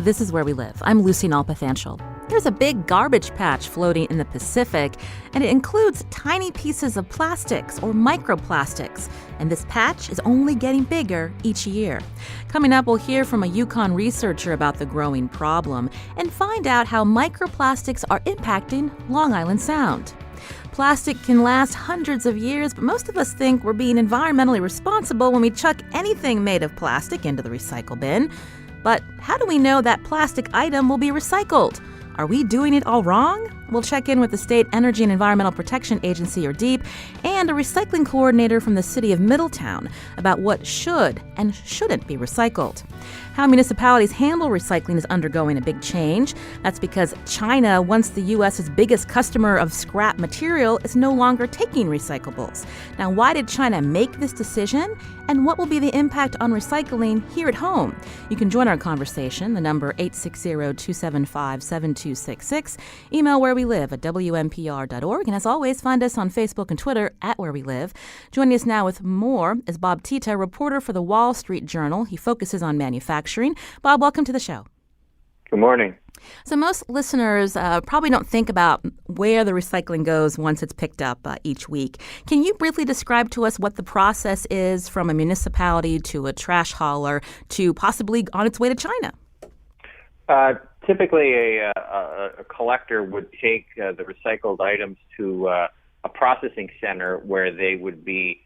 This is Where We Live. I'm Lucy Nalpathanchel. There's a big garbage patch floating in the Pacific, and it includes tiny pieces of plastics or microplastics. And this patch is only getting bigger each year. Coming up, we'll hear from a Yukon researcher about the growing problem and find out how microplastics are impacting Long Island Sound. Plastic can last hundreds of years, but most of us think we're being environmentally responsible when we chuck anything made of plastic into the recycle bin. But how do we know that plastic item will be recycled? Are we doing it all wrong? We'll check in with the State Energy and Environmental Protection Agency, or DEEP, and a recycling coordinator from the city of Middletown about what should and shouldn't be recycled. How municipalities handle recycling is undergoing a big change. That's because China, once the U.S.'s biggest customer of scrap material, is no longer taking recyclables. Now, why did China make this decision? And what will be the impact on recycling here at home? You can join our conversation. The number 860-275-7266. Email wherewelive at WNPR.org. And as always, find us on Facebook and Twitter at Where We Live. Joining us now with more is Bob Tita, reporter for the Wall Street Journal. He focuses on manufacturing. Bob, welcome to the show. Good morning. So most listeners probably don't think about where the recycling goes once it's picked up each week. Can you briefly describe to us what the process is from a municipality to a trash hauler to possibly on its way to China? Typically, a collector would take the recycled items to a processing center where they would be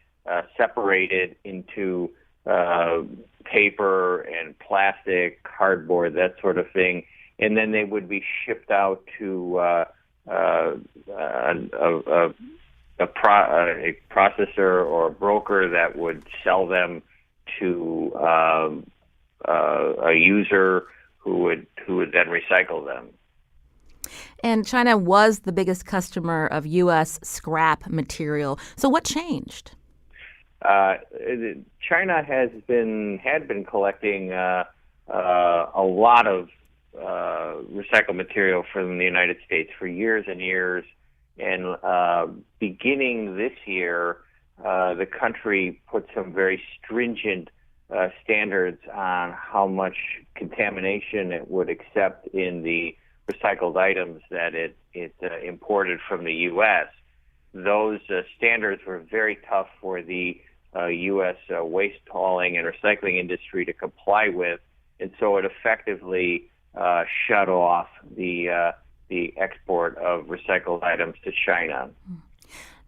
separated into paper and plastic, cardboard, that sort of thing, and then they would be shipped out to a processor or a broker that would sell them to a user who would then recycle them. And China was the biggest customer of U.S. scrap material. So what changed? China had been collecting a lot of recycled material from the United States for years and years, and beginning this year, the country put some very stringent standards on how much contamination it would accept in the recycled items that it imported from the U.S. Those standards were very tough for the U.S. Waste hauling and recycling industry to comply with, and so it effectively shut off the export of recycled items to China.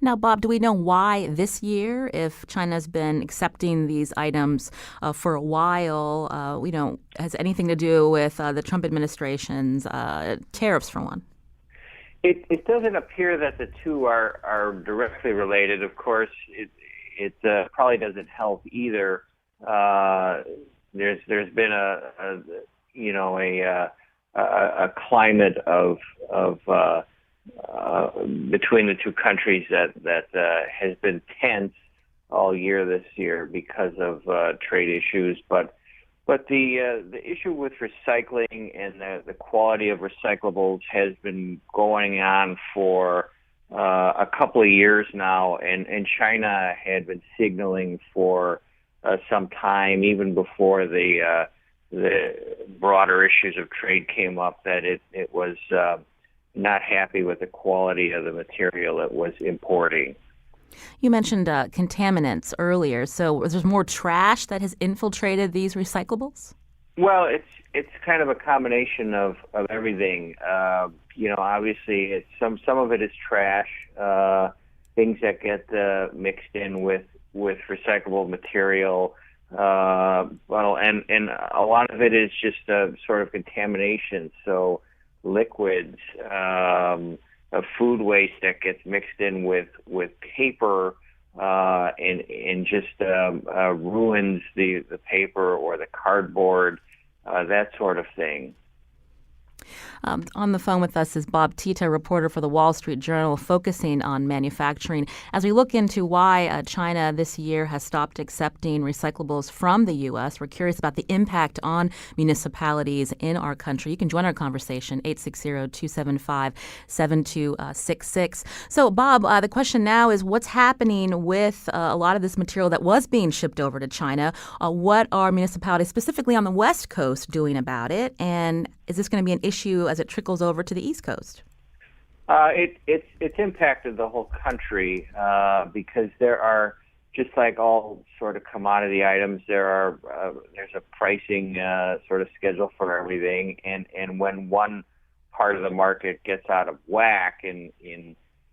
Now, Bob, do we know why this year, if China's been accepting these items for a while, has anything to do with the Trump administration's tariffs, for one? It doesn't appear that the two are directly related. Of course, it probably doesn't help either. There's been a climate of between the two countries that has been tense all year this year because of trade issues. But the issue with recycling and the quality of recyclables has been going on for a couple of years now, and China had been signaling for some time, even before the broader issues of trade came up, that it was not happy with the quality of the material it was importing. You mentioned contaminants earlier, so there's more trash that has infiltrated these recyclables? Well, it's kind of a combination of everything. Obviously, it's some of it is trash, things that get mixed in with recyclable material. And a lot of it is just sort of contamination. So liquids, food waste that gets mixed in with paper, and just ruins the paper or the cardboard, that sort of thing. On the phone with us is Bob Tita, reporter for the Wall Street Journal, focusing on manufacturing. As we look into why China this year has stopped accepting recyclables from the U.S., we're curious about the impact on municipalities in our country. You can join our conversation, 860-275-7266. So, Bob, the question now is what's happening with a lot of this material that was being shipped over to China? What are municipalities, specifically on the West Coast, doing about it? And is this going to be an issue as it trickles over to the East Coast? It's impacted the whole country because there are, just like all sort of commodity items, there's a pricing sort of schedule for everything, and when one part of the market gets out of whack, in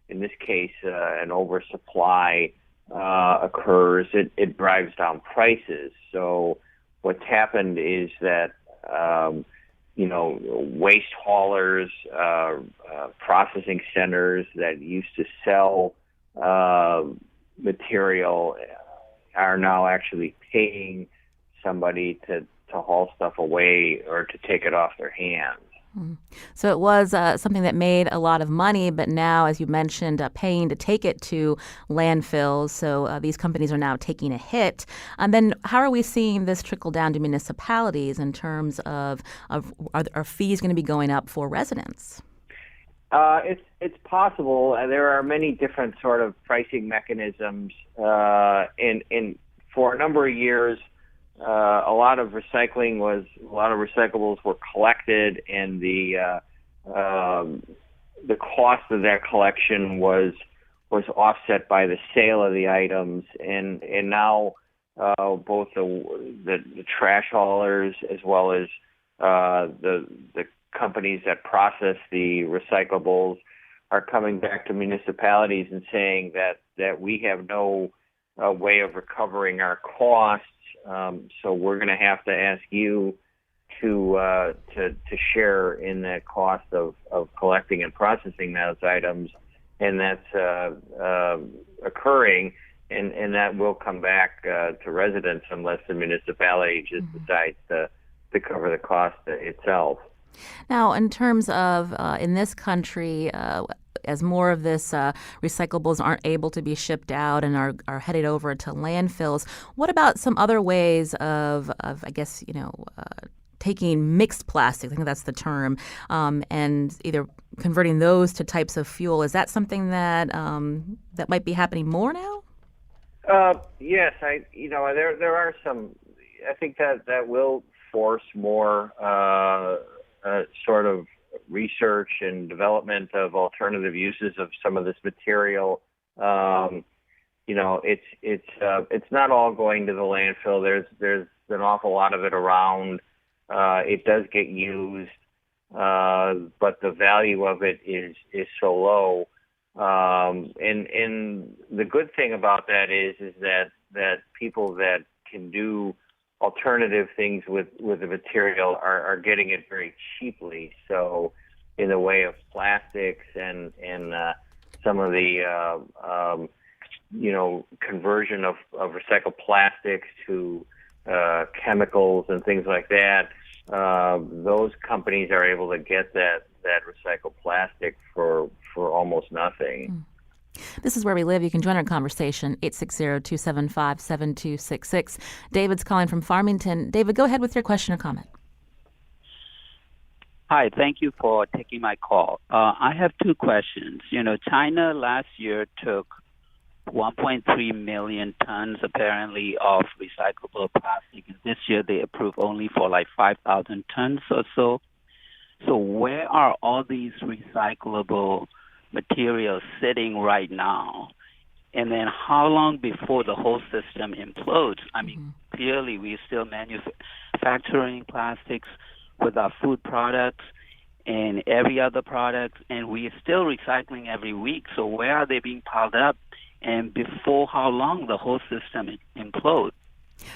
this case an oversupply occurs, it drives down prices. So what's happened is that waste haulers, processing centers that used to sell material are now actually paying somebody to haul stuff away or to take it off their hands. So it was something that made a lot of money, but now, as you mentioned, paying to take it to landfills. So these companies are now taking a hit. And then how are we seeing this trickle down to municipalities in terms of are fees going to be going up for residents? It's possible. There are many different sort of pricing mechanisms. And for a number of years, a lot of recyclables were collected, and the cost of that collection was offset by the sale of the items, and now both the trash haulers as well as the companies that process the recyclables are coming back to municipalities and saying that we have no way of recovering our costs. So we're going to have to ask you to share in that cost of collecting and processing those items, and that's occurring, and that will come back to residents unless the municipality just decides to cover the cost itself. Now, in terms of in this country, as more of this recyclables aren't able to be shipped out and are headed over to landfills, what about some other ways of I guess, taking mixed plastics, I think that's the term, and either converting those to types of fuel? Is that something that that might be happening more now? Yes, there are some. I think that will force more sort of research and development of alternative uses of some of this material. It's not all going to the landfill. There's an awful lot of it around. It does get used, but the value of it is so low. And the good thing about that is that people that can do alternative things with the material are getting it very cheaply. So in the way of plastics and some of the conversion of recycled plastics to chemicals and things like that, those companies are able to get that recycled plastic for almost nothing. This is Where We Live. You can join our conversation, 860-275-7266. David's calling from Farmington. David, go ahead with your question or comment. Hi, thank you for taking my call. I have two questions. China last year took 1.3 million tons, apparently, of recyclable plastic. And this year they approved only for like 5,000 tons or so. So where are all these recyclable materials sitting right now? And then how long before the whole system implodes? I mean, clearly we're still manufacturing plastics with our food products and every other product, and we're still recycling every week. So where are they being piled up? And before how long the whole system implodes?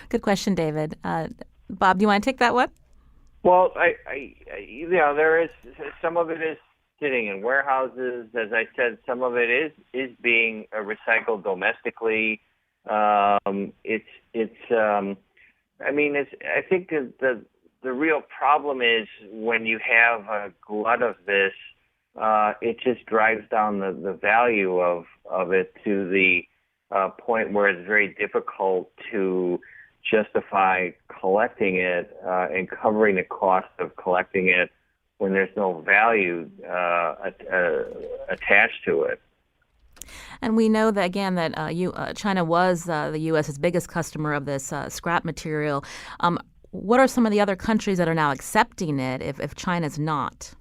Good question, David. Bob, do you want to take that one? Well, there is some of it is sitting in warehouses. As I said, some of it is being recycled domestically. I think the the real problem is when you have a glut of this, it just drives down the value of it to the point where it's very difficult to justify collecting it and covering the cost of collecting it when there's no value attached to it. And we know that, again, that China was the U.S.'s biggest customer of this scrap material. What are some of the other countries that are now accepting it if China's not?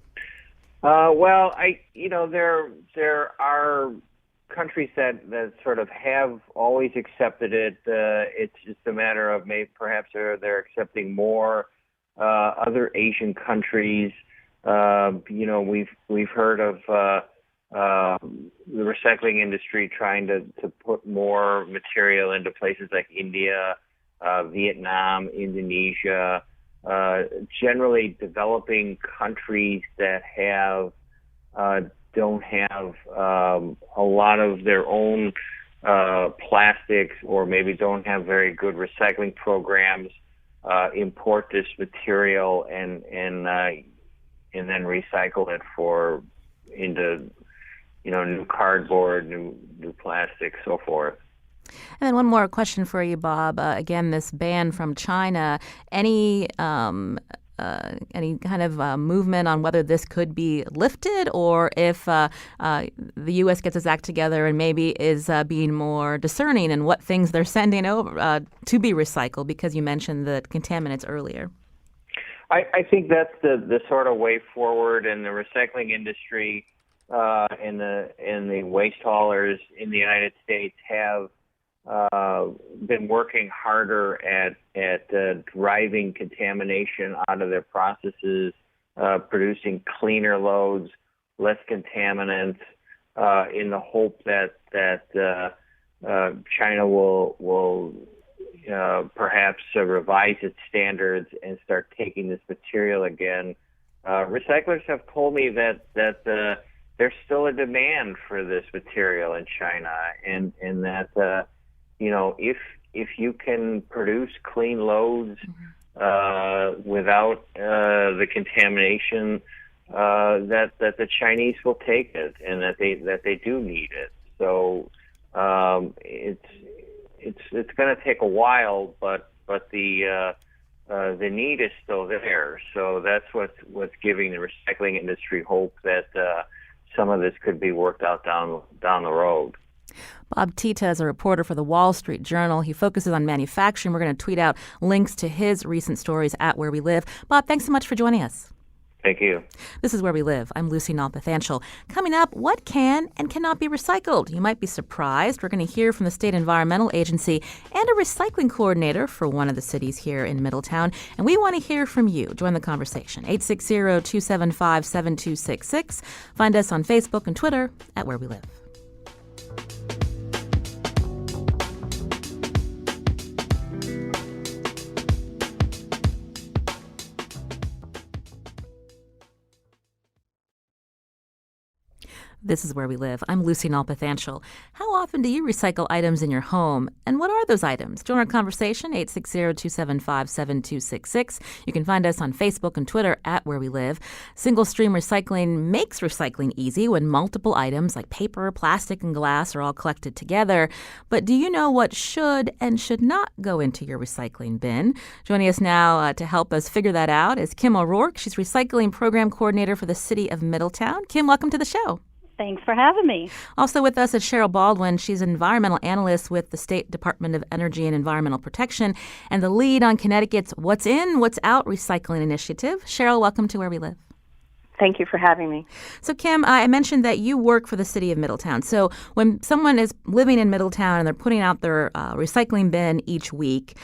Well, there are countries that sort of have always accepted it. It's just a matter of maybe perhaps they're accepting more. Other Asian countries, we've heard of the recycling industry trying to put more material into places like India, Vietnam, Indonesia, generally developing countries that don't have a lot of their own plastics, or maybe don't have very good recycling programs, import this material and then recycle it into new cardboard, new plastic, so forth. And then one more question for you, Bob. Again, this ban from China. Any kind of movement on whether this could be lifted, or if the U.S. gets its act together and maybe is being more discerning in what things they're sending over to be recycled? Because you mentioned the contaminants earlier. I think that's the sort of way forward, and the recycling industry and the waste haulers in the United States have been working harder at driving contamination out of their processes, producing cleaner loads, less contaminants, in the hope that China will perhaps revise its standards and start taking this material again. Recyclers have told me that there's still a demand for this material in China, and that if you can produce clean loads without the contamination, that the Chinese will take it, and that they do need it. So it's going to take a while, but the need is still there. So that's what's giving the recycling industry hope that some of this could be worked out down the road. Bob Tita is a reporter for the Wall Street Journal. He focuses on manufacturing. We're going to tweet out links to his recent stories at Where We Live. Bob, thanks so much for joining us. Thank you. This is Where We Live. I'm Lucy Nalpathanchel. Coming up, what can and cannot be recycled? You might be surprised. We're going to hear from the State Environmental Agency and a recycling coordinator for one of the cities here in Middletown. And we want to hear from you. Join the conversation. 860-275-7266. Find us on Facebook and Twitter at Where We Live. This is Where We Live. I'm Lucy Nalpathanchel. How often do you recycle items in your home? And what are those items? Join our conversation, 860-275-7266. You can find us on Facebook and Twitter at Where We Live. Single-stream recycling makes recycling easy when multiple items like paper, plastic, and glass are all collected together. But do you know what should and should not go into your recycling bin? Joining us now to help us figure that out is Kim O'Rourke. She's Recycling Program Coordinator for the City of Middletown. Kim, welcome to the show. Thanks for having me. Also with us is Cheryl Baldwin. She's an environmental analyst with the State Department of Energy and Environmental Protection and the lead on Connecticut's What's In, What's Out recycling initiative. Cheryl, welcome to Where We Live. Thank you for having me. So, Kim, I mentioned that you work for the City of Middletown. So when someone is living in Middletown and they're putting out their recycling bin each week,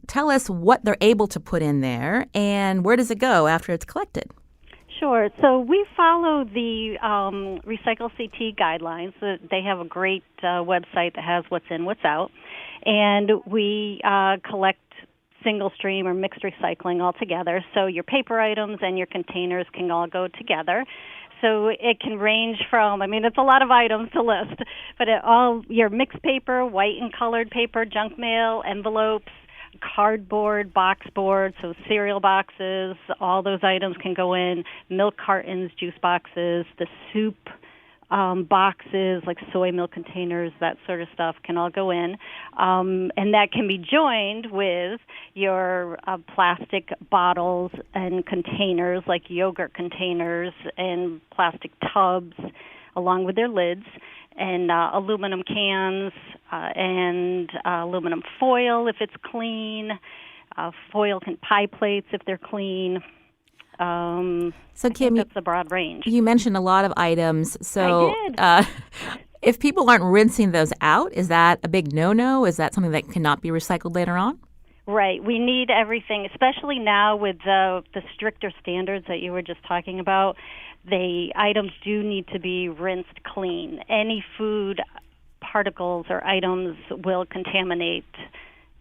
tell us what they're able to put in there and where does it go after it's collected? Sure. So we follow the Recycle CT guidelines. They have a great website that has what's in, what's out. And we collect single stream or mixed recycling all together. So your paper items and your containers can all go together. So it can range from, it's a lot of items to list, but all your mixed paper, white and colored paper, junk mail, envelopes, cardboard, box board, so cereal boxes, all those items can go in, milk cartons, juice boxes, the soup boxes like soy milk containers, that sort of stuff can all go in. And that can be joined with your plastic bottles and containers like yogurt containers and plastic tubs along with their lids, and aluminum cans and aluminum foil if it's clean, pie plates if they're clean. So Kim, that's a broad range. You mentioned a lot of items. So I did. If people aren't rinsing those out, is that a big no-no? Is that something that cannot be recycled later on? Right. We need everything, especially now with the stricter standards that you were just talking about. The items do need to be rinsed clean. Any food particles or items will contaminate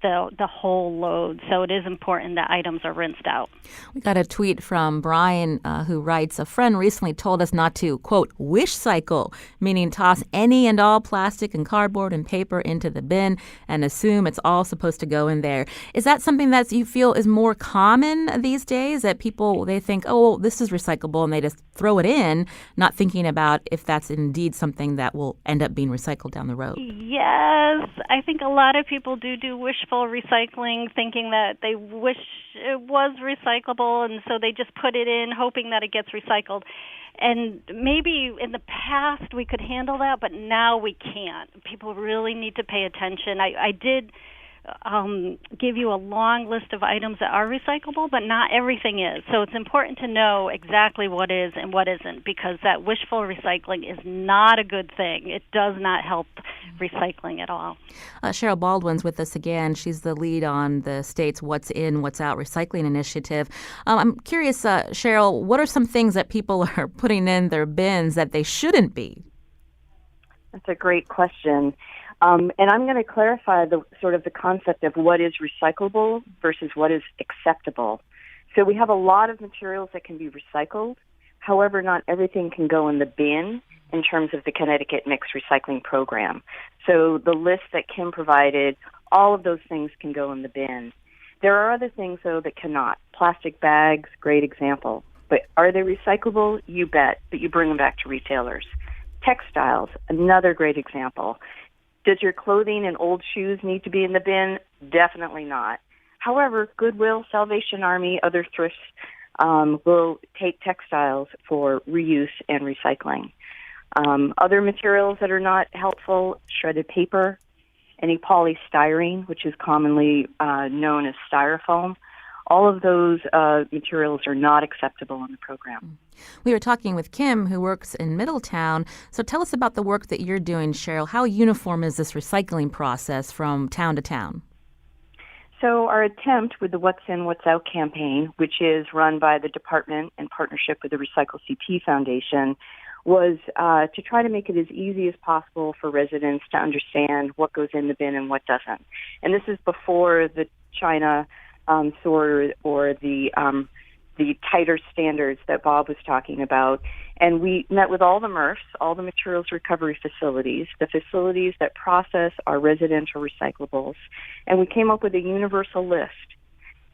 the whole load. So it is important that items are rinsed out. We got a tweet from Brian who writes, a friend recently told us not to, quote, wish cycle, meaning toss any and all plastic and cardboard and paper into the bin and assume it's all supposed to go in there. Is that something that you feel is more common these days, that people, they think, oh, well, this is recyclable, and they just throw it in, not thinking about if that's indeed something that will end up being recycled down the road? Yes, I think a lot of people do wishful recycling, thinking that they wish it was recyclable, and so they just put it in hoping that it gets recycled. And maybe in the past we could handle that, but now we can't. People really need to pay attention. I did give you a long list of items that are recyclable, but not everything is. So it's important to know exactly what is and what isn't, because that wishful recycling is not a good thing. It does not help recycling at all. Cheryl Baldwin's with us again. She's the lead on the state's What's In, What's Out recycling initiative. I'm curious, Cheryl, what are some things that people are putting in their bins that they shouldn't be? That's a great question. And I'm going to clarify the concept of what is recyclable versus what is acceptable. So we have a lot of materials that can be recycled. However, not everything can go in the bin in terms of the Connecticut Mixed Recycling Program. So the list that Kim provided, all of those things can go in the bin. There are other things, though, that cannot. Plastic bags, great example. But are they recyclable? You bet. But you bring them back to retailers. Textiles, another great example. Does your clothing and old shoes need to be in the bin? Definitely not. However, Goodwill, Salvation Army, other thrifts will take textiles for reuse and recycling. Other materials that are not helpful, shredded paper, any polystyrene, which is commonly known as styrofoam. All of those materials are not acceptable in the program. We were talking with Kim, who works in Middletown. So tell us about the work that you're doing, Cheryl. How uniform is this recycling process from town to town? So our attempt with the What's In, What's Out campaign, which is run by the department in partnership with the Recycle CT Foundation, was to try to make it as easy as possible for residents to understand what goes in the bin and what doesn't. And this is before the China or the tighter standards that Bob was talking about. And we met with all the MRFs, all the materials recovery facilities, the facilities that process our residential recyclables, and we came up with a universal list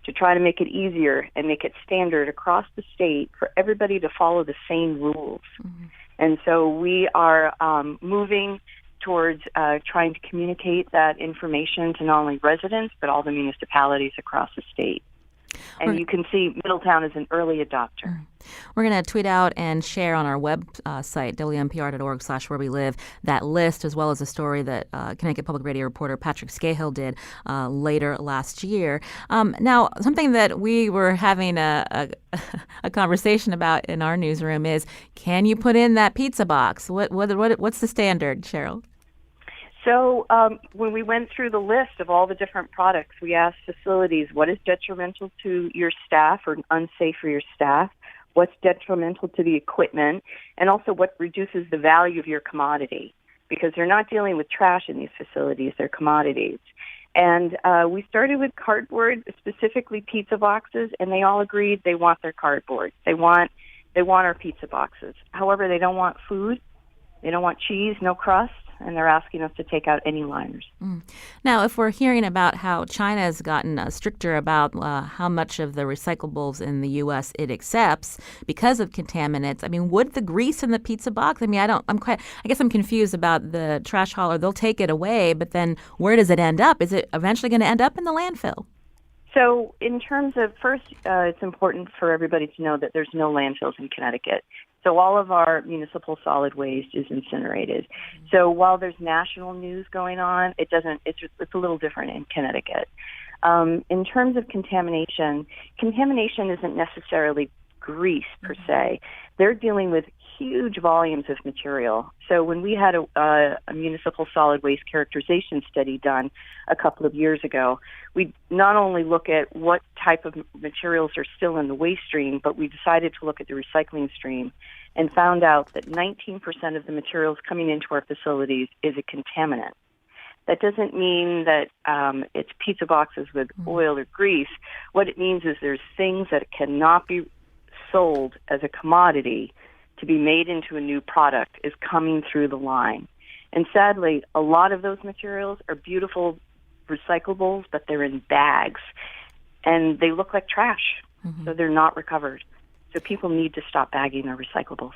to try to make it easier and make it standard across the state for everybody to follow the same rules. Mm-hmm. And so we are moving towards trying to communicate that information to not only residents, but all the municipalities across the state. And you can see Middletown is an early adopter. We're going to tweet out and share on our website, WNPR.org/where we live, that list, as well as a story that Connecticut Public Radio reporter Patrick Scahill did later last year. Now, something that we were having a conversation about in our newsroom is, can you put in that pizza box? What's the standard, Cheryl? So when we went through the list of all the different products, we asked facilities, what is detrimental to your staff or unsafe for your staff? What's detrimental to the equipment? And also what reduces the value of your commodity? Because they're not dealing with trash in these facilities, they're commodities. And we started with cardboard, specifically pizza boxes, and they all agreed they want their cardboard. They want our pizza boxes. However, they don't want food. They don't want cheese, no crust. and they're asking us to take out any liners. Now, if we're hearing about how China has gotten stricter about how much of the recyclables in the U.S. it accepts because of contaminants, I mean, would the grease in the pizza box? I mean, I guess I'm confused about the trash hauler. They'll take it away, but then where does it end up? Is it eventually going to end up in the landfill? So in terms of, first, it's important for everybody to know that there's no landfills in Connecticut. So all of our municipal solid waste is incinerated. So while there's national news going on, it's a little different in Connecticut. In terms of contamination isn't necessarily grease per se. They're dealing with huge volumes of material. So when we had a municipal solid waste characterization study done a couple of years ago, we not only look at what type of materials are still in the waste stream, but we decided to look at the recycling stream and found out that 19% of the materials coming into our facilities is a contaminant. That doesn't mean that it's pizza boxes with oil or grease. What it means is there's things that cannot be sold as a commodity to be made into a new product is coming through the line. And sadly, a lot of those materials are beautiful recyclables, but they're in bags, and they look like trash, so they're not recovered. So people need to stop bagging their recyclables.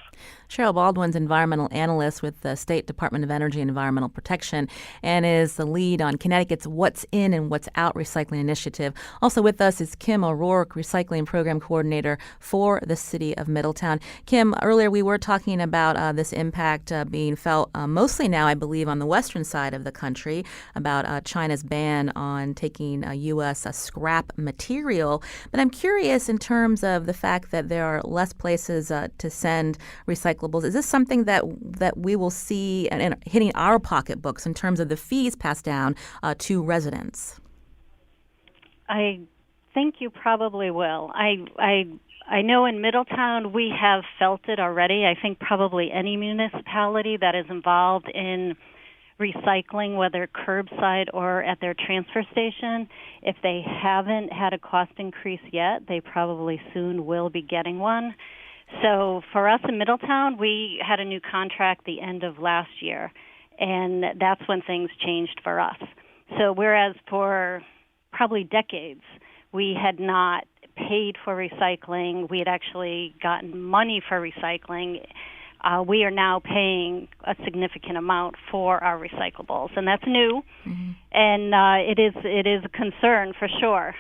Cheryl Baldwin's environmental analyst with the State Department of Energy and Environmental Protection and is the lead on Connecticut's What's In and What's Out Recycling Initiative. Also with us is Kim O'Rourke, Recycling Program Coordinator for the City of Middletown. Kim, earlier we were talking about this impact being felt mostly now, I believe, on the western side of the country, about China's ban on taking U.S. scrap material. But I'm curious in terms of the fact that there are less places to send recyclables. Is this something that we will see hitting our pocketbooks in terms of the fees passed down to residents? I think you probably will. I know in Middletown we have felt it already. I think probably any municipality that is involved in recycling, whether curbside or at their transfer station, if they haven't had a cost increase yet, they probably soon will be getting one. So for us in Middletown, we had a new contract the end of last year, and that's when things changed for us. So whereas for probably decades we had not paid for recycling, we had actually gotten money for recycling, we are now paying a significant amount for our recyclables, and that's new, and it is a concern for sure.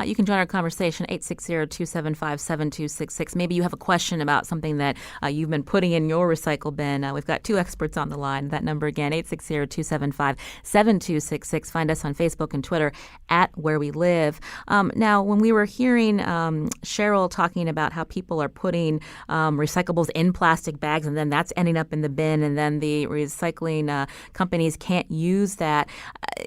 You can join our conversation, 860-275-7266. Maybe you have a question about something that you've been putting in your recycle bin. We've got two experts on the line. That number again, 860-275-7266. Find us on Facebook and Twitter at Where We Live. Now, when we were hearing Cheryl talking about how people are putting recyclables in plastic bags and then that's ending up in the bin and then the recycling companies can't use that,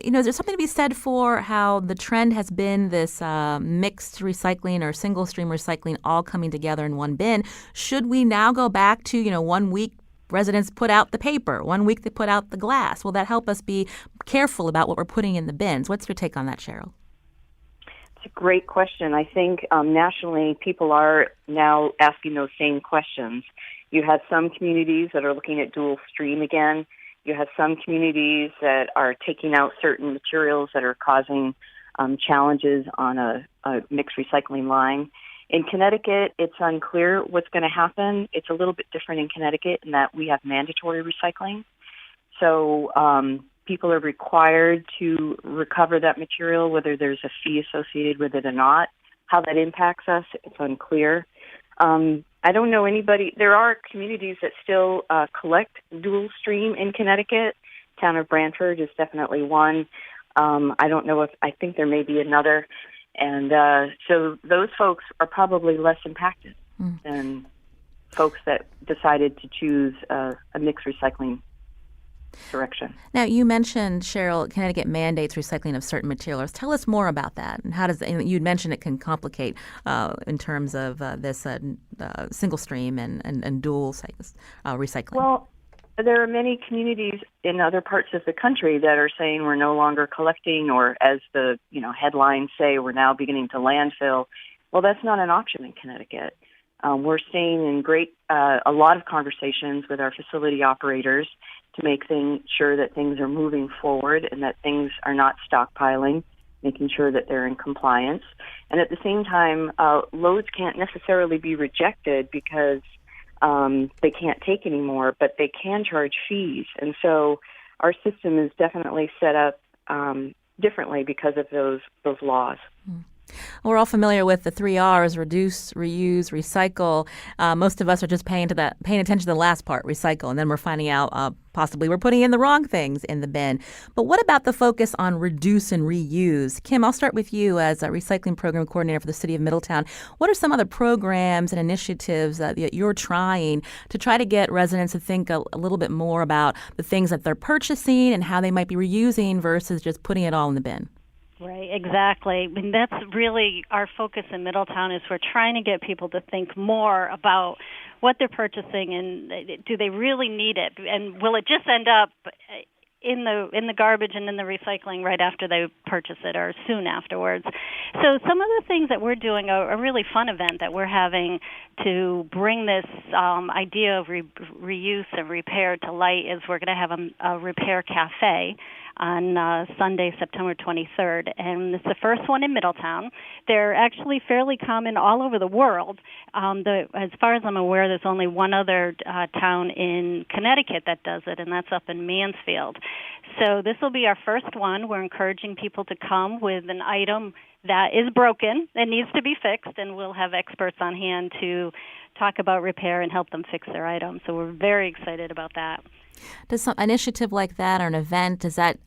is there something to be said for how the trend has been this mixed recycling or single stream recycling all coming together in one bin? Should we now go back to, 1 week residents put out the paper, 1 week they put out the glass? Will that help us be careful about what we're putting in the bins? What's your take on that, Cheryl? It's a great question. I think nationally people are now asking those same questions. You have some communities that are looking at dual stream again. You have some communities that are taking out certain materials that are causing challenges on a mixed recycling line. In Connecticut, it's unclear what's going to happen. It's a little bit different in Connecticut in that we have mandatory recycling. So people are required to recover that material, whether there's a fee associated with it or not. How that impacts us, it's unclear. I don't know anybody. There are communities that still collect dual stream in Connecticut. Town of Brantford is definitely one. I don't know I think there may be another. And so those folks are probably less impacted than folks that decided to choose a mixed recycling direction. Now, you mentioned, Cheryl, Connecticut mandates recycling of certain materials. Tell us more about that. And how does you'd mentioned it can complicate in terms of this single stream and dual recycling. Well, there are many communities in other parts of the country that are saying we're no longer collecting, or as the headlines say, we're now beginning to landfill. Well, that's not an option in Connecticut. We're staying in a lot of conversations with our facility operators to make sure that things are moving forward and that things are not stockpiling, making sure that they're in compliance. And at the same time, loads can't necessarily be rejected because they can't take anymore, but they can charge fees. And so our system is definitely set up differently because of those laws. We're all familiar with the 3 R's: reduce, reuse, recycle. Most of us are just paying attention to the last part, recycle, and then we're finding out possibly we're putting in the wrong things in the bin. But what about the focus on reduce and reuse? Kim, I'll start with you as a recycling program coordinator for the City of Middletown. What are some other programs and initiatives that you're trying to get residents to think a little bit more about the things that they're purchasing and how they might be reusing versus just putting it all in the bin? Right, exactly. I mean, that's really our focus in Middletown is we're trying to get people to think more about what they're purchasing and do they really need it, and will it just end up in the garbage and in the recycling right after they purchase it or soon afterwards. So some of the things that we're doing, a really fun event that we're having to bring this idea of reuse and repair to light is we're going to have a repair cafe on Sunday, September 23rd, and it's the first one in Middletown. They're actually fairly common all over the world. As far as I'm aware, there's only one other town in Connecticut that does it, and that's up in Mansfield. So this will be our first one. We're encouraging people to come with an item that is broken and needs to be fixed, and we'll have experts on hand to talk about repair and help them fix their items. So we're very excited about that. Does some initiative like that or an event, does that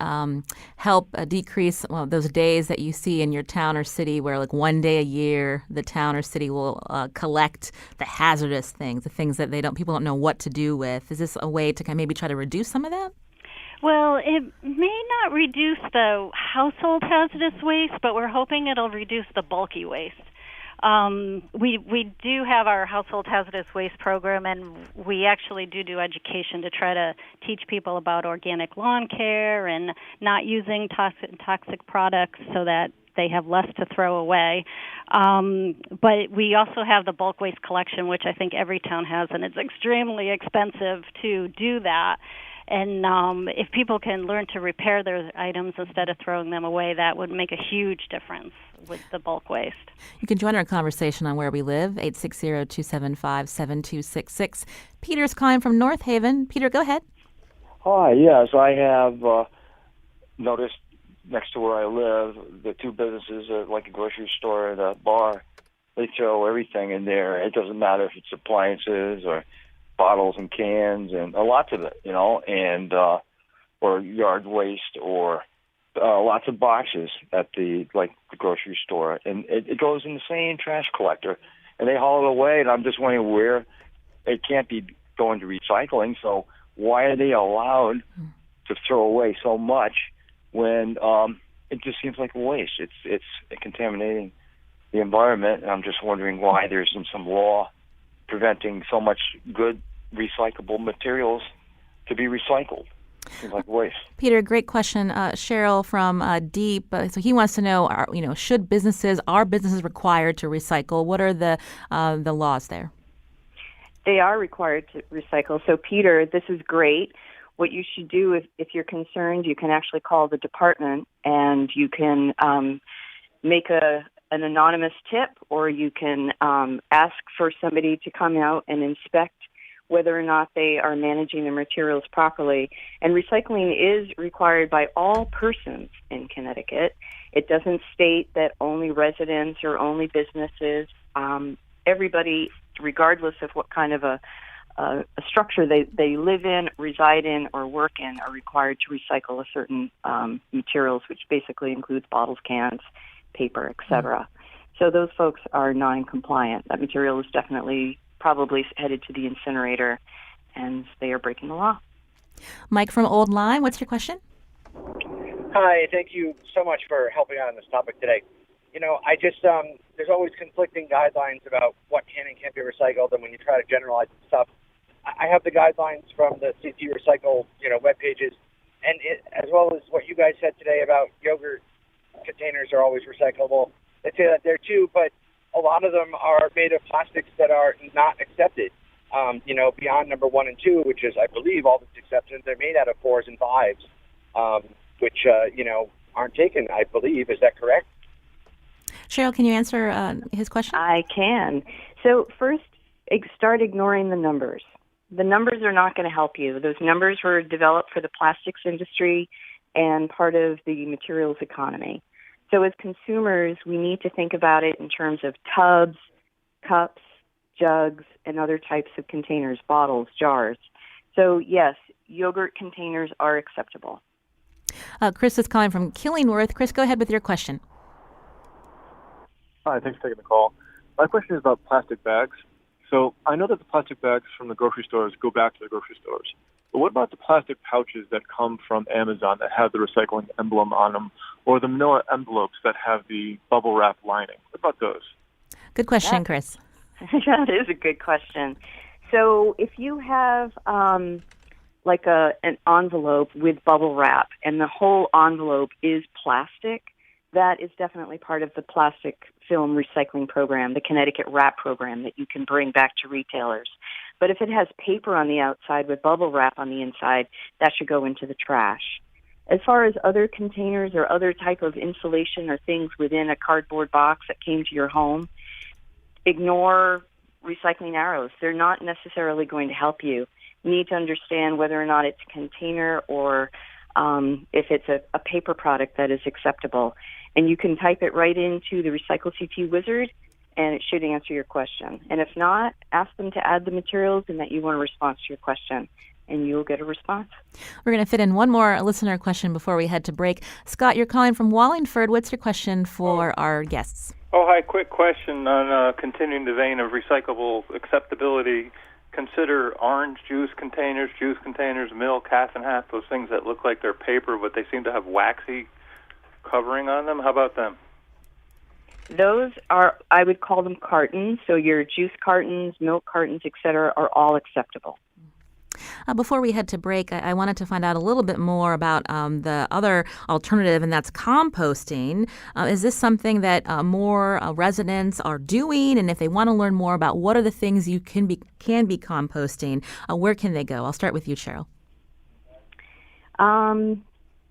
help decrease those days that you see in your town or city where like one day a year the town or city will collect the hazardous things, the things that people don't know what to do with? Is this a way to kind of maybe try to reduce some of that? Well, it may not reduce the household hazardous waste, but we're hoping it'll reduce the bulky waste. We do have our household hazardous waste program, and we actually do education to try to teach people about organic lawn care and not using toxic products so that they have less to throw away. But we also have the bulk waste collection, which I think every town has, and it's extremely expensive to do that. And if people can learn to repair their items instead of throwing them away, that would make a huge difference with the bulk waste. You can join our conversation on Where We Live, 860-275-7266. Peter's calling from North Haven. Peter, go ahead. Hi, yes, I have noticed next to where I live, the two businesses, like a grocery store and a bar, they throw everything in there. It doesn't matter if it's appliances or bottles and cans and lots of it, and or yard waste or lots of boxes at the grocery store, and it goes in the same trash collector, and they haul it away. And I'm just wondering where it can't be going to recycling. So why are they allowed to throw away so much when it just seems like a waste? It's contaminating the environment, and I'm just wondering why there isn't some law preventing so much good recyclable materials to be recycled. Seems like waste. Peter, great question. Cheryl from Deep. So he wants to know, are businesses required to recycle? What are the laws there? They are required to recycle. So, Peter, this is great. What you should do, if you're concerned, you can actually call the department, and you can make an anonymous tip, or you can ask for somebody to come out and inspect whether or not they are managing their materials properly. And recycling is required by all persons in Connecticut. It doesn't state that only residents or only businesses. Everybody, regardless of what kind of a structure they live in, reside in, or work in, are required to recycle a certain materials, which basically includes bottles, cans, paper, etc. So those folks are non-compliant. That material is definitely probably headed to the incinerator, and they are breaking the law. Mike from Old Lyme, what's your question? Hi, thank you so much for helping out on this topic today. I just, there's always conflicting guidelines about what can and can't be recycled, and when you try to generalize stuff, I have the guidelines from the CT Recycle, web pages, and as well as what you guys said today about yogurt containers are always recyclable. They say that there too, but a lot of them are made of plastics that are not accepted. beyond number 1 and 2, which is, I believe, all that's accepted. They're made out of 4s and 5s, which, aren't taken, I believe. Is that correct? Cheryl, can you answer his question? I can. So first, start ignoring the numbers. The numbers are not going to help you. Those numbers were developed for the plastics industry and part of the materials economy. So as consumers, we need to think about it in terms of tubs, cups, jugs, and other types of containers, bottles, jars. So yes, yogurt containers are acceptable. Chris is calling from Killingworth. Chris, go ahead with your question. Hi, thanks for taking the call. My question is about plastic bags. So I know that the plastic bags from the grocery stores go back to the grocery stores. But what about the plastic pouches that come from Amazon that have the recycling emblem on them, or the manila envelopes that have the bubble wrap lining? What about those? Good question, Chris. That is a good question. So if you have an envelope with bubble wrap and the whole envelope is plastic, that is definitely part of the plastic film recycling program, the Connecticut WRAP program that you can bring back to retailers. But if it has paper on the outside with bubble wrap on the inside, that should go into the trash. As far as other containers or other type of insulation or things within a cardboard box that came to your home, ignore recycling arrows. They're not necessarily going to help you. You need to understand whether or not it's a container or if it's a paper product that is acceptable. And you can type it right into the Recycle CT Wizard, and it should answer your question. And if not, ask them to add the materials and that you want a response to your question, and you'll get a response. We're going to fit in one more listener question before we head to break. Scott, you're calling from Wallingford. What's your question for our guests? Oh, hi. Quick question on continuing the vein of recyclable acceptability. Consider orange juice containers, milk, half and half, those things that look like they're paper, but they seem to have waxy covering on them. How about them? Those are, I would call them cartons. So your juice cartons, milk cartons, etc., are all acceptable. Before we head to break, I wanted to find out a little bit more about the other alternative, and that's composting. Is this something that more residents are doing? And if they want to learn more about what are the things you can be composting, where can they go? I'll start with you, Cheryl.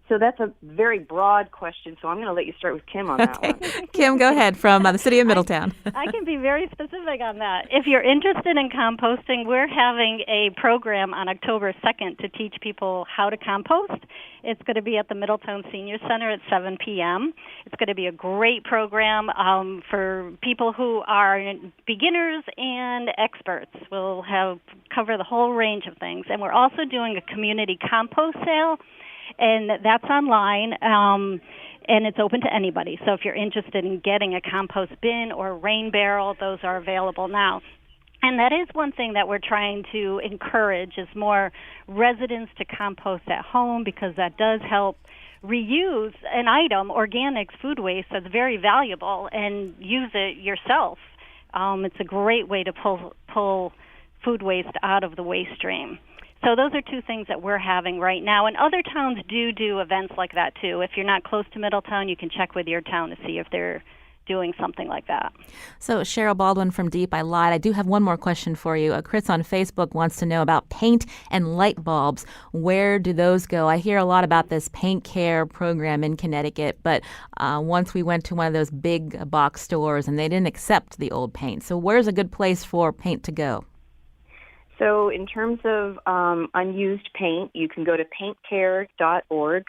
So that's a very broad question, so I'm going to let you start with Kim on that one. Kim, go ahead, from the city of Middletown. I can be very specific on that. If you're interested in composting, we're having a program on October 2nd to teach people how to compost. It's going to be at the Middletown Senior Center at 7 p.m. It's going to be a great program for people who are beginners and experts. We'll cover the whole range of things. And we're also doing a community compost sale, and that's online, and it's open to anybody. So if you're interested in getting a compost bin or rain barrel, those are available now. And that is one thing that we're trying to encourage is more residents to compost at home, because that does help reuse an item, organics, food waste, that's very valuable, and use it yourself. It's a great way to pull food waste out of the waste stream. So those are two things that we're having right now. And other towns do events like that, too. If you're not close to Middletown, you can check with your town to see if they're doing something like that. So Cheryl Baldwin from Deep, I lied. I do have one more question for you. Chris on Facebook wants to know about paint and light bulbs. Where do those go? I hear a lot about this paint care program in Connecticut, but once we went to one of those big box stores and they didn't accept the old paint. So where's a good place for paint to go? So in terms of unused paint, you can go to paintcare.org.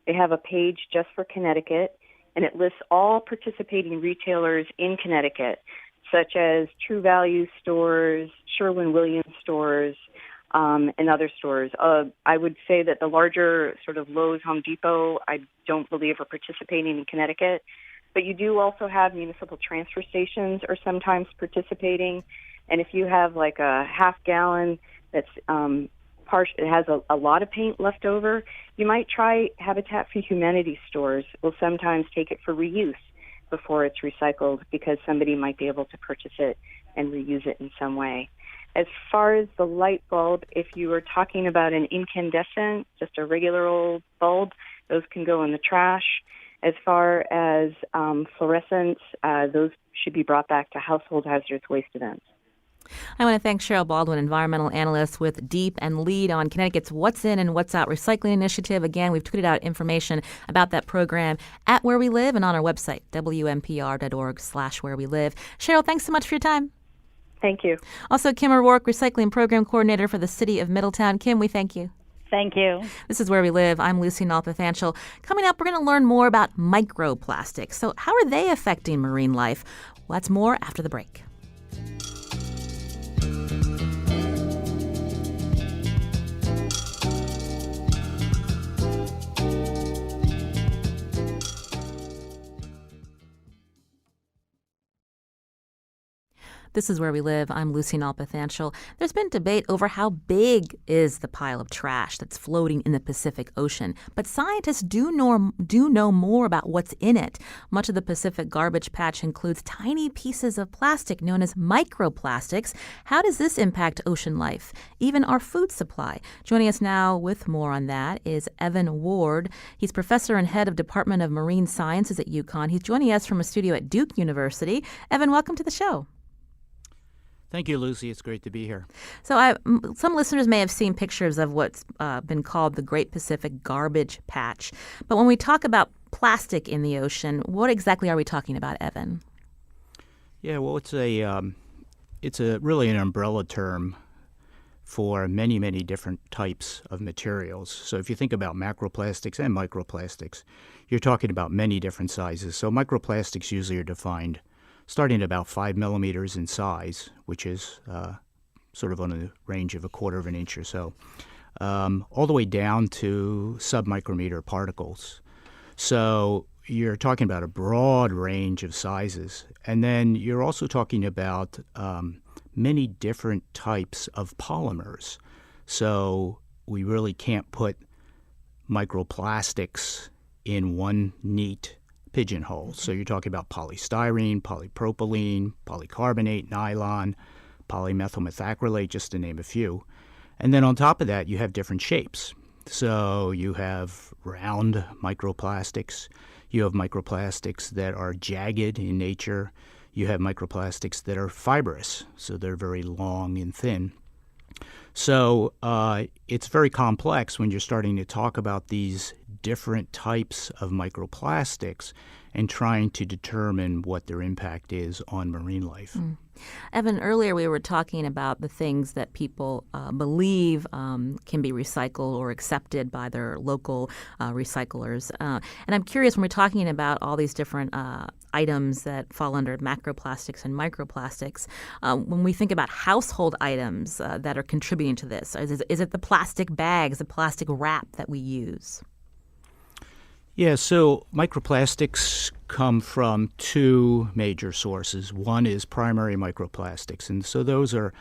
They have a page just for Connecticut, and it lists all participating retailers in Connecticut, such as True Value stores, Sherwin-Williams stores, and other stores. I would say that the larger sort of Lowe's, Home Depot, I don't believe are participating in Connecticut. But you do also have municipal transfer stations are sometimes participating. And if you have like a half gallon that's it has a lot of paint left over, you might try Habitat for Humanity stores. Will sometimes take it for reuse before it's recycled, because somebody might be able to purchase it and reuse it in some way. As far as the light bulb, if you are talking about an incandescent, just a regular old bulb, those can go in the trash. As far as fluorescents, those should be brought back to household hazardous waste events. I want to thank Cheryl Baldwin, environmental analyst with Deep and lead on Connecticut's What's In and What's Out Recycling Initiative. Again, we've tweeted out information about that program at Where We Live and on our website, WNPR.org/wherewelive. Cheryl, thanks so much for your time. Thank you. Also, Kim O'Rourke, Recycling Program Coordinator for the City of Middletown. Kim, we thank you. Thank you. This is Where We Live. I'm Lucy Nalpathanchel. Coming up, we're going to learn more about microplastics. So how are they affecting marine life? Well, that's more after the break. This is Where We Live. I'm Lucy Nalpathanchel. There's been debate over how big is the pile of trash that's floating in the Pacific Ocean. But scientists do know more about what's in it. Much of the Pacific garbage patch includes tiny pieces of plastic known as microplastics. How does this impact ocean life, even our food supply? Joining us now with more on that is Evan Ward. He's professor and head of Department of Marine Sciences at UConn. He's joining us from a studio at Duke University. Evan, welcome to the show. Thank you, Lucy. It's great to be here. So some listeners may have seen pictures of what's been called the Great Pacific Garbage Patch. But when we talk about plastic in the ocean, what exactly are we talking about, Evan? Yeah, well, it's really an umbrella term for many, many different types of materials. So if you think about macroplastics and microplastics, you're talking about many different sizes. So microplastics usually are defined starting at about 5 millimeters in size, which is sort of on a range of 1/4 of an inch or so, all the way down to submicrometer particles. So you're talking about a broad range of sizes. And then you're also talking about many different types of polymers. So we really can't put microplastics in one neat pigeonhole. So you're talking about polystyrene, polypropylene, polycarbonate, nylon, polymethyl methacrylate, just to name a few. And then on top of that, you have different shapes. So you have round microplastics. You have microplastics that are jagged in nature. You have microplastics that are fibrous, so they're very long and thin. So it's very complex when you're starting to talk about these different types of microplastics and trying to determine what their impact is on marine life. Evan, earlier we were talking about the things that people believe can be recycled or accepted by their local recyclers. And I'm curious, when we're talking about all these different items that fall under macroplastics and microplastics, when we think about household items that are contributing to this, is it the plastic bags, the plastic wrap that we use? Yeah, so microplastics come from two major sources. One is primary microplastics, and so those are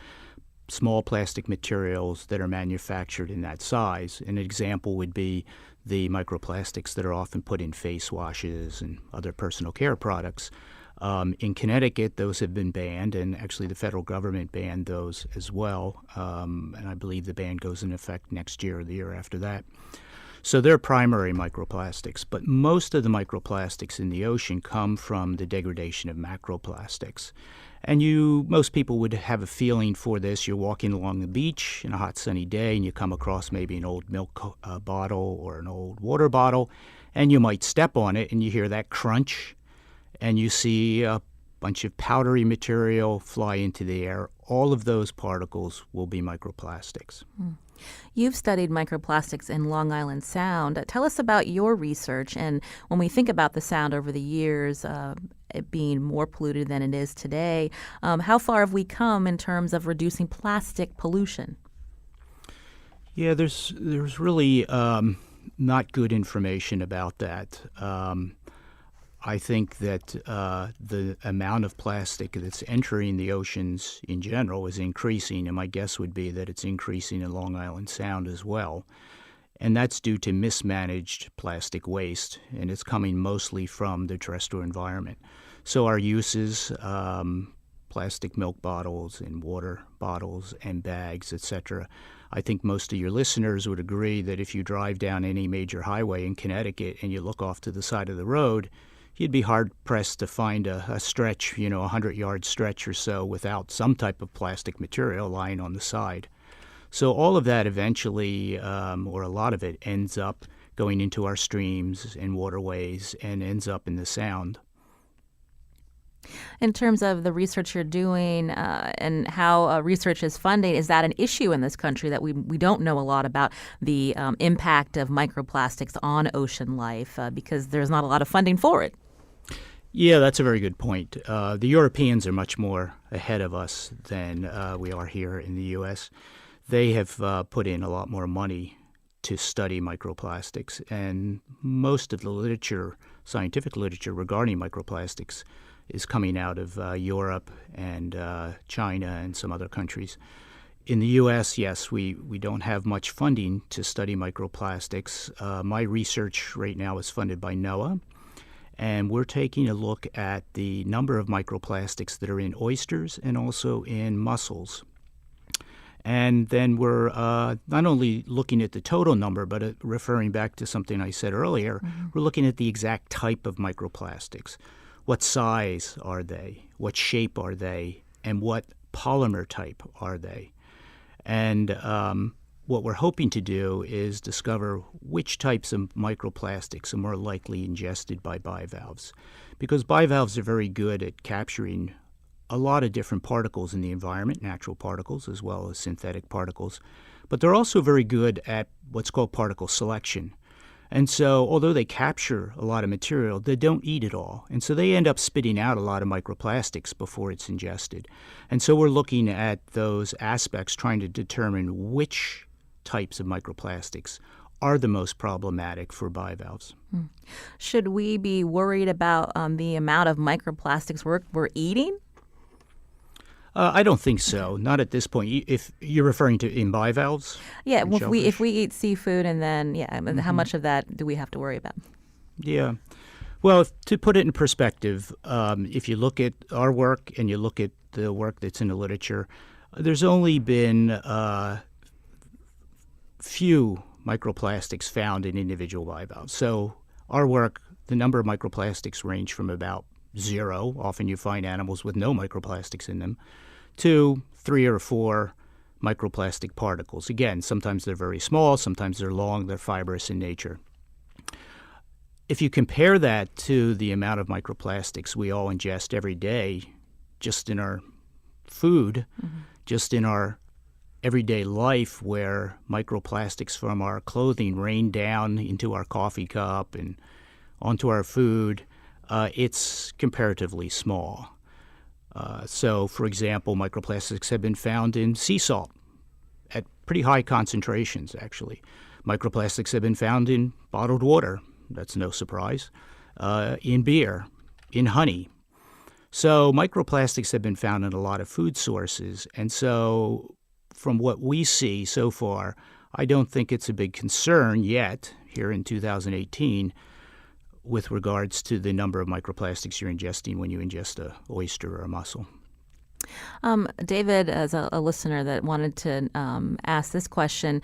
small plastic materials that are manufactured in that size. An example would be the microplastics that are often put in face washes and other personal care products. In Connecticut, those have been banned, and actually the federal government banned those as well. And I believe the ban goes into effect next year or the year after that. So they're primary microplastics, but most of the microplastics in the ocean come from the degradation of macroplastics. And most people would have a feeling for this. You're walking along the beach in a hot sunny day and you come across maybe an old milk bottle or an old water bottle, and you might step on it and you hear that crunch and you see a bunch of powdery material fly into the air. All of those particles will be microplastics. You've studied microplastics in Long Island Sound. Tell us about your research. And when we think about the Sound over the years, it being more polluted than it is today, how far have we come in terms of reducing plastic pollution? Yeah, there's really not good information about that. I think that the amount of plastic that's entering the oceans in general is increasing, and my guess would be that it's increasing in Long Island Sound as well. And that's due to mismanaged plastic waste, and it's coming mostly from the terrestrial environment. So our uses, plastic milk bottles and water bottles and bags, etc. I think most of your listeners would agree that if you drive down any major highway in Connecticut and you look off to the side of the road, you'd be hard-pressed to find a stretch, 100-yard stretch or so without some type of plastic material lying on the side. So all of that eventually, or a lot of it, ends up going into our streams and waterways and ends up in the Sound. In terms of the research you're doing and how research is funding, is that an issue in this country that we don't know a lot about the impact of microplastics on ocean life because there's not a lot of funding for it? Yeah, that's a very good point. The Europeans are much more ahead of us than we are here in the U.S. They have put in a lot more money to study microplastics, and most of the literature, scientific literature regarding microplastics, is coming out of Europe and China and some other countries. In the U.S., yes, we don't have much funding to study microplastics. My research right now is funded by NOAA, and we're taking a look at the number of microplastics that are in oysters and also in mussels. And then we're not only looking at the total number, but referring back to something I said earlier, we're looking at the exact type of microplastics. What size are they? What shape are they? And what polymer type are they? And what we're hoping to do is discover which types of microplastics are more likely ingested by bivalves. Because bivalves are very good at capturing a lot of different particles in the environment, natural particles as well as synthetic particles. But they're also very good at what's called particle selection. And so, although they capture a lot of material, they don't eat it all. And so they end up spitting out a lot of microplastics before it's ingested. And so we're looking at those aspects, trying to determine which types of microplastics are the most problematic for bivalves. Should we be worried about the amount of microplastics we're eating? I don't think so. Not at this point. If you're referring to in bivalves? Yeah, well, if we eat seafood and then, how much of that do we have to worry about? Yeah. Well, to put it in perspective, if you look at our work and you look at the work that's in the literature, there's only been few microplastics found in individual bivalves. So our work, the number of microplastics range from about 0, often you find animals with no microplastics in them, to 3 or 4 microplastic particles. Again, sometimes they're very small, sometimes they're long, they're fibrous in nature. If you compare that to the amount of microplastics we all ingest every day, just in our food, just in our everyday life, where microplastics from our clothing rain down into our coffee cup and onto our food, it's comparatively small. So, for example, microplastics have been found in sea salt at pretty high concentrations, actually. Microplastics have been found in bottled water. That's no surprise. In beer, in honey. So microplastics have been found in a lot of food sources. And so from what we see so far, I don't think it's a big concern yet here in 2018 with regards to the number of microplastics you're ingesting when you ingest an oyster or a mussel. David, as a listener that wanted to ask this question,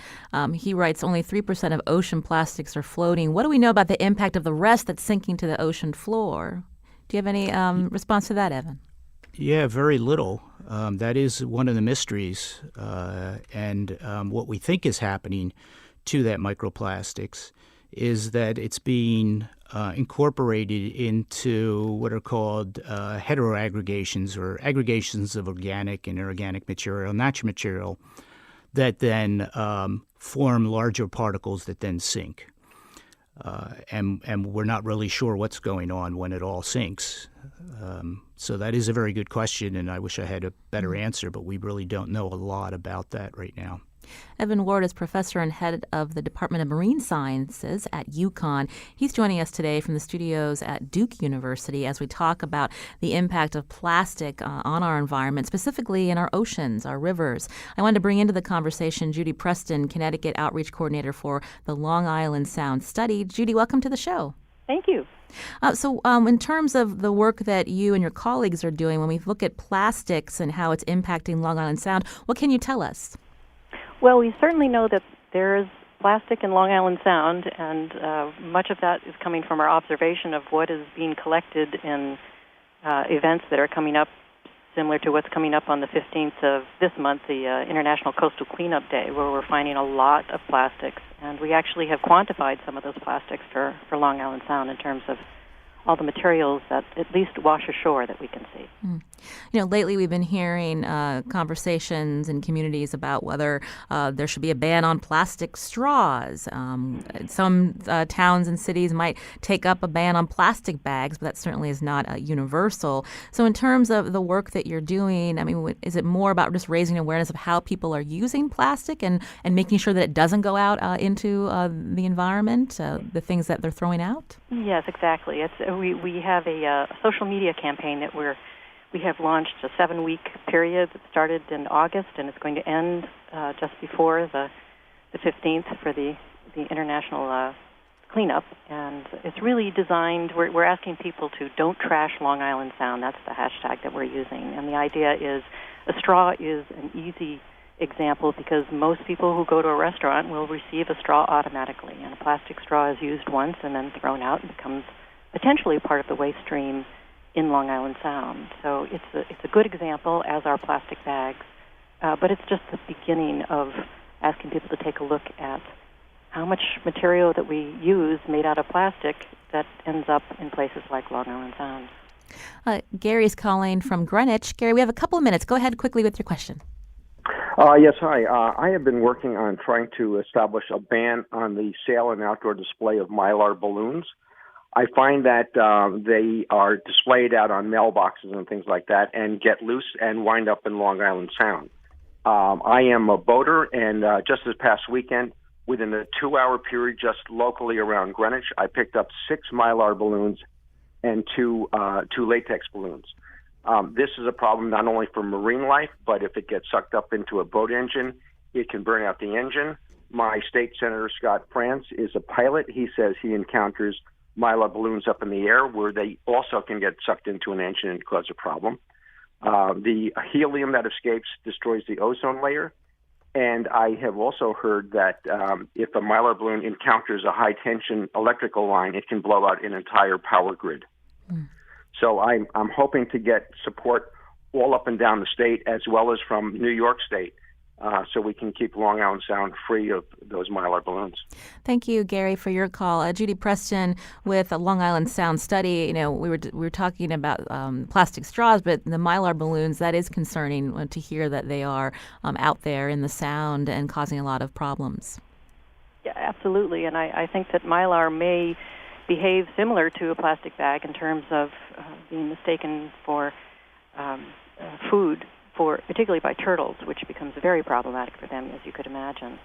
he writes, only 3% of ocean plastics are floating. What do we know about the impact of the rest that's sinking to the ocean floor? Do you have any response to that, Evan? Yeah, very little. That is one of the mysteries. And what we think is happening to that microplastics is that it's being incorporated into what are called heteroaggregations, or aggregations of organic and inorganic material, natural material, that then form larger particles that then sink. And we're not really sure what's going on when it all sinks. So that is a very good question, and I wish I had a better answer, but we really don't know a lot about that right now. Evan Ward is professor and head of the Department of Marine Sciences at UConn. He's joining us today from the studios at Duke University as we talk about the impact of plastic on our environment, specifically in our oceans, our rivers. I wanted to bring into the conversation Judy Preston, Connecticut Outreach Coordinator for the Long Island Sound Study. Judy, welcome to the show. Thank you. So in terms of the work that you and your colleagues are doing, when we look at plastics and how it's impacting Long Island Sound, what can you tell us? Well, we certainly know that there's plastic in Long Island Sound, and much of that is coming from our observation of what is being collected in events that are coming up, similar to what's coming up on the 15th of this month, the International Coastal Cleanup Day, where we're finding a lot of plastics. And we actually have quantified some of those plastics for Long Island Sound in terms of all the materials that at least wash ashore that we can see. Lately we've been hearing conversations in communities about whether there should be a ban on plastic straws. Some towns and cities might take up a ban on plastic bags, but that certainly is not universal. So in terms of the work that you're doing, I mean, is it more about just raising awareness of how people are using plastic and making sure that it doesn't go out into the environment, the things that they're throwing out? Yes, exactly. We have a social media campaign that we have launched a 7-week period that started in August, and it's going to end just before the 15th for the international cleanup. And it's really designed. We're asking people to don't trash Long Island Sound. That's the hashtag that we're using. And the idea is a straw is an easy example because most people who go to a restaurant will receive a straw automatically, and a plastic straw is used once and then thrown out and becomes potentially part of the waste stream in Long Island Sound. So it's a good example, as are plastic bags, but it's just the beginning of asking people to take a look at how much material that we use made out of plastic that ends up in places like Long Island Sound. Gary's calling from Greenwich. Gary, we have a couple of minutes. Go ahead quickly with your question. Yes, hi. I have been working on trying to establish a ban on the sale and outdoor display of Mylar balloons. I find that they are displayed out on mailboxes and things like that and get loose and wind up in Long Island Sound. I am a boater, and just this past weekend, within a 2-hour period just locally around Greenwich, I picked up 6 Mylar balloons and two latex balloons. This is a problem not only for marine life, but if it gets sucked up into a boat engine, it can burn out the engine. My state senator, Scott France, is a pilot. He says he encounters Mylar balloons up in the air where they also can get sucked into an engine and cause a problem. The helium that escapes destroys the ozone layer. And I have also heard that if a Mylar balloon encounters a high-tension electrical line, it can blow out an entire power grid. So I'm hoping to get support all up and down the state as well as from New York State so we can keep Long Island Sound free of those Mylar balloons. Thank you, Gary, for your call. Judy Preston with a Long Island Sound study. We were talking about plastic straws, but the Mylar balloons, that is concerning to hear that they are out there in the Sound and causing a lot of problems. Yeah, absolutely. And I think that Mylar may behave similar to a plastic bag in terms of being mistaken for food, particularly by turtles, which becomes very problematic for them, as you could imagine.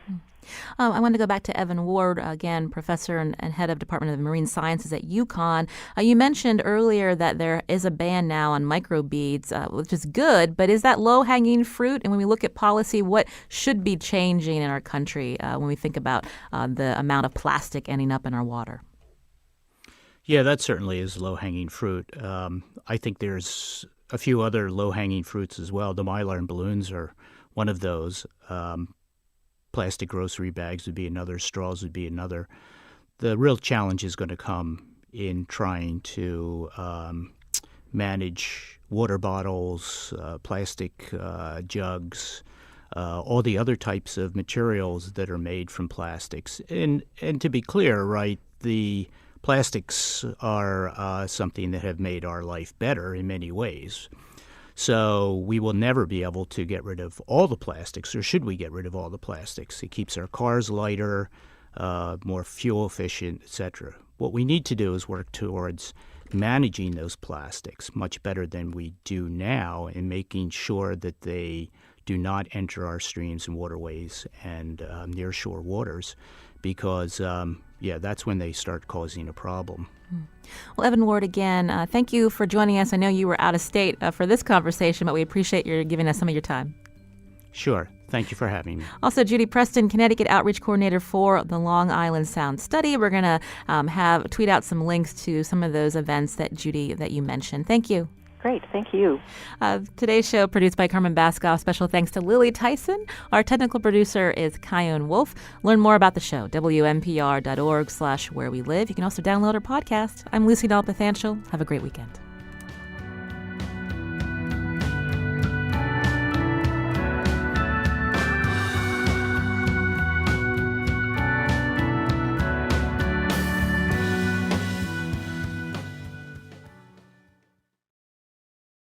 I want to go back to Evan Ward, again, professor and head of Department of Marine Sciences at UConn. You mentioned earlier that there is a ban now on microbeads, which is good, but is that low-hanging fruit? And when we look at policy, what should be changing in our country when we think about the amount of plastic ending up in our water? Yeah, that certainly is low-hanging fruit. I think there's a few other low-hanging fruits as well. The Mylar and balloons are one of those. Plastic grocery bags would be another. Straws would be another. The real challenge is going to come in trying to manage water bottles, plastic jugs, all the other types of materials that are made from plastics. And to be clear, right, the plastics are something that have made our life better in many ways. So we will never be able to get rid of all the plastics, or should we get rid of all the plastics? It keeps our cars lighter, more fuel efficient, etc. What we need to do is work towards managing those plastics much better than we do now and making sure that they do not enter our streams and waterways and nearshore waters because that's when they start causing a problem. Well, Evan Ward, again, thank you for joining us. I know you were out of state for this conversation, but we appreciate your giving us some of your time. Sure. Thank you for having me. Also, Judy Preston, Connecticut Outreach Coordinator for the Long Island Sound Study. We're going to tweet out some links to some of those events that, Judy, that you mentioned. Thank you. Great, thank you. Today's show produced by Carmen Baskow. Special thanks to Lily Tyson. Our technical producer is Kyone Wolf. Learn more about the show, WNPR.org/wherewelive. You can also download our podcast. I'm Lucy Nalpathanchel. Have a great weekend.